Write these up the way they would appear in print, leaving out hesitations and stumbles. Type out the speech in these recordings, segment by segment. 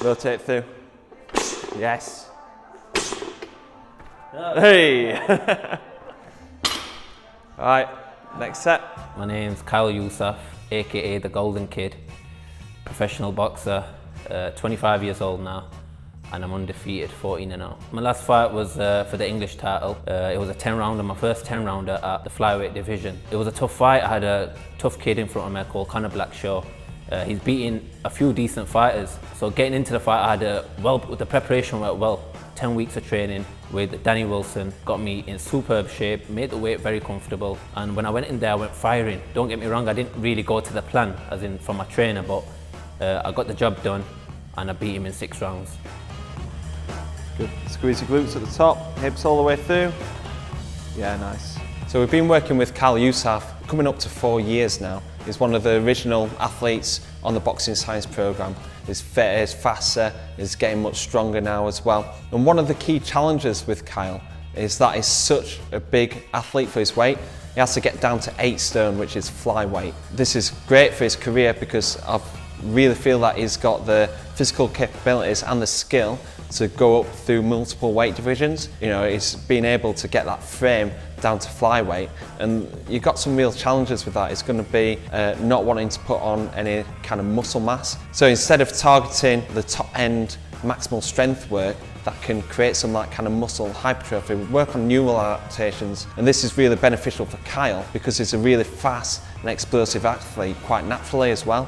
Rotate through. Yes. Hey! Alright, next set. My name's Yousaf, aka the Golden Kid, professional boxer, 25 years old now, and I'm undefeated, 14-0. My last fight was for the English title. It was a 10-rounder, my first 10-rounder at the flyweight division. It was a tough fight. I had a tough kid in front of me called Conor Blackshaw. He's beaten a few decent fighters, so getting into the fight, I had the preparation went well. 10 weeks of training with Danny Wilson got me in superb shape, made the weight very comfortable, and when I went in there, I went firing. Don't get me wrong, I didn't really go to the plan, as in from my trainer, but I got the job done, and I beat him in 6 rounds. Good. Squeeze your glutes at the top, hips all the way through. Yeah, nice. So we've been working with Yousaf coming up to 4 years now. He's one of the original athletes on the Boxing Science programme. He's fitter, he's faster, he's getting much stronger now as well. And one of the key challenges with Kyle is that he's such a big athlete for his weight. He has to get down to 8 stone, which is flyweight. This is great for his career because I really feel that he's got the physical capabilities and the skill to go up through multiple weight divisions. You know, he's been able to get that frame down to flyweight, and you've got some real challenges with that. It's going to be not wanting to put on any kind of muscle mass. So instead of targeting the top end maximal strength work that can create some like kind of muscle hypertrophy, we work on neural adaptations, and this is really beneficial for Kyle because he's a really fast and explosive athlete, quite naturally as well.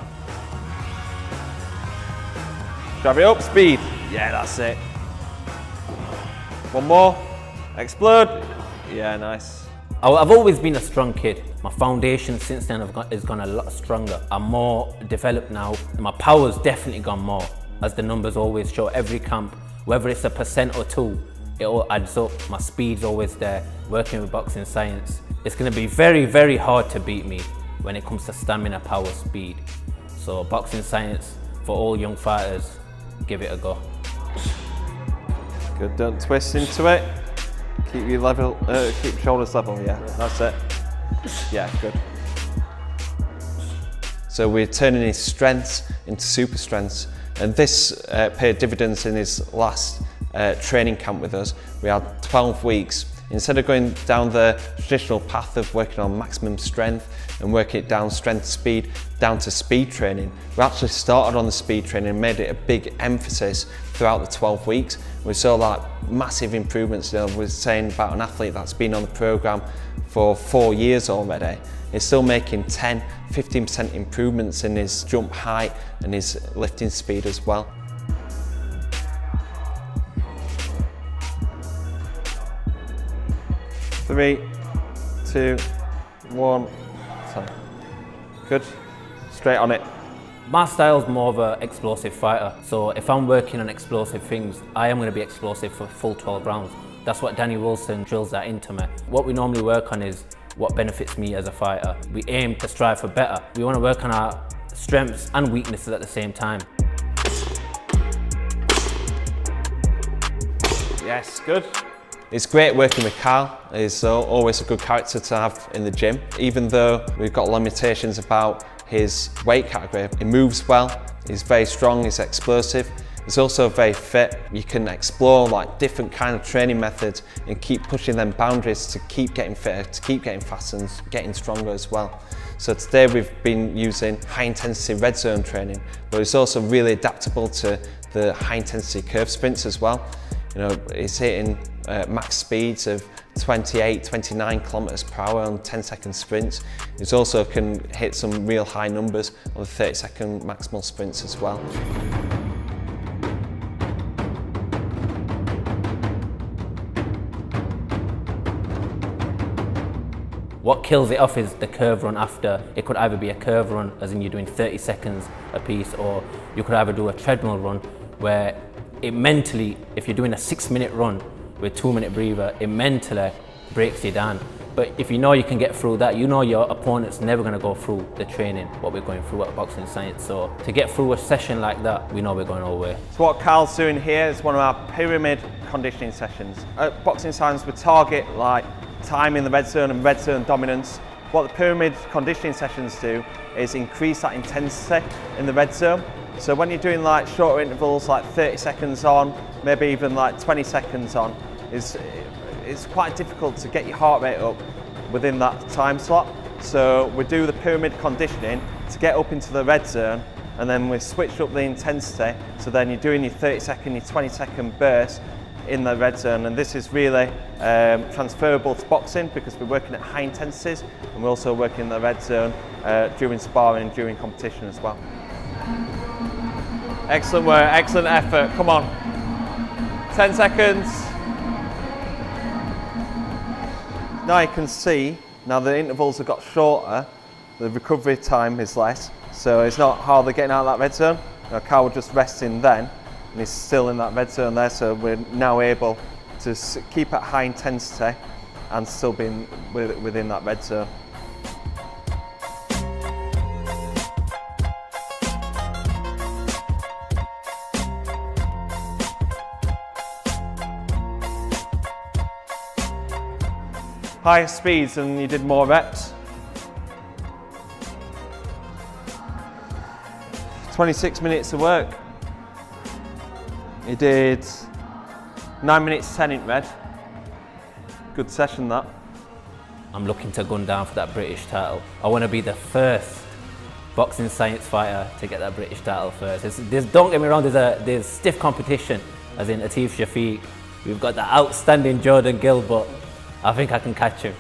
Drive it up, speed. Yeah, that's it. One more. Explode. Yeah, nice. I've always been a strong kid. My foundation since then has gone a lot stronger. I'm more developed now. My power's definitely gone more, as the numbers always show. Every camp, whether it's a % or 2, it all adds up. My speed's always there. Working with Boxing Science, it's going to be very, very hard to beat me when it comes to stamina, power, speed. So Boxing Science, for all young fighters, give it a go. Good, don't twist into it. Keep your level, keep your shoulders level, yeah, that's it. Yeah, good. So we're turning his strengths into super strengths, and this paid dividends in his last training camp with us. We had 12 weeks. Instead of going down the traditional path of working on maximum strength and working it down strength speed, down to speed training, we actually started on the speed training and made it a big emphasis throughout the 12 weeks. We saw like massive improvements. You know, we're saying about an athlete that's been on the programme for 4 years already. He's still making 10, 15% improvements in his jump height and his lifting speed as well. Three, 2, 1, 10. Good. Straight on it. My style's more of an explosive fighter, so if I'm working on explosive things, I am going to be explosive for full 12 rounds. That's what Danny Wilson drills that into me. What we normally work on is what benefits me as a fighter. We aim to strive for better. We want to work on our strengths and weaknesses at the same time. Yes, good. It's great working with Kyle. He's always a good character to have in the gym. Even though we've got limitations about his weight category, he moves well, he's very strong, he's explosive. He's also very fit. You can explore like different kind of training methods and keep pushing them boundaries to keep getting fitter, to keep getting faster and getting stronger as well. So today we've been using high intensity red zone training, but it's also really adaptable to the high intensity curve sprints as well. You know, it's hitting max speeds of 28, 29 kilometers per hour on 10-second sprints. It also can hit some real high numbers on the 30-second maximal sprints as well. What kills it off is the curve run after. It could either be a curve run, as in you're doing 30 seconds a piece, or you could either do a treadmill run where it mentally, if you're doing a 6-minute run with 2-minute breather, it mentally breaks you down. But if you know you can get through that, you know your opponent's never going to go through the training, what we're going through at Boxing Science. So to get through a session like that, we know we're going all the way. So what Kyle's doing here is one of our pyramid conditioning sessions. At Boxing Science, we target like time in the red zone and red zone dominance. What the pyramid conditioning sessions do is increase that intensity in the red zone. So when you're doing like shorter intervals, like 30 seconds on, maybe even like 20 seconds on, it's quite difficult to get your heart rate up within that time slot. So we do the pyramid conditioning to get up into the red zone, and then we switch up the intensity, so then you're doing your 30-second, your 20-second burst in the red zone, and this is really transferable to boxing because we're working at high intensities, and we're also working in the red zone during sparring and during competition as well. Excellent work, excellent effort, come on. 10 seconds. Now you can see, now the intervals have got shorter, the recovery time is less, so it's not hard getting out of that red zone. Now Carl was just resting then, and he's still in that red zone there, so we're now able to keep at high intensity and still being within that red zone. Higher speeds and you did more reps. 26 minutes of work. You did 9 minutes 10 in red. Good session that. I'm looking to gun down for that British title. I want to be the first boxing science fighter to get that British title first. Don't get me wrong, there's stiff competition, as in Atif Shafiq. We've got the outstanding Jordan Gill, but I think I can catch him.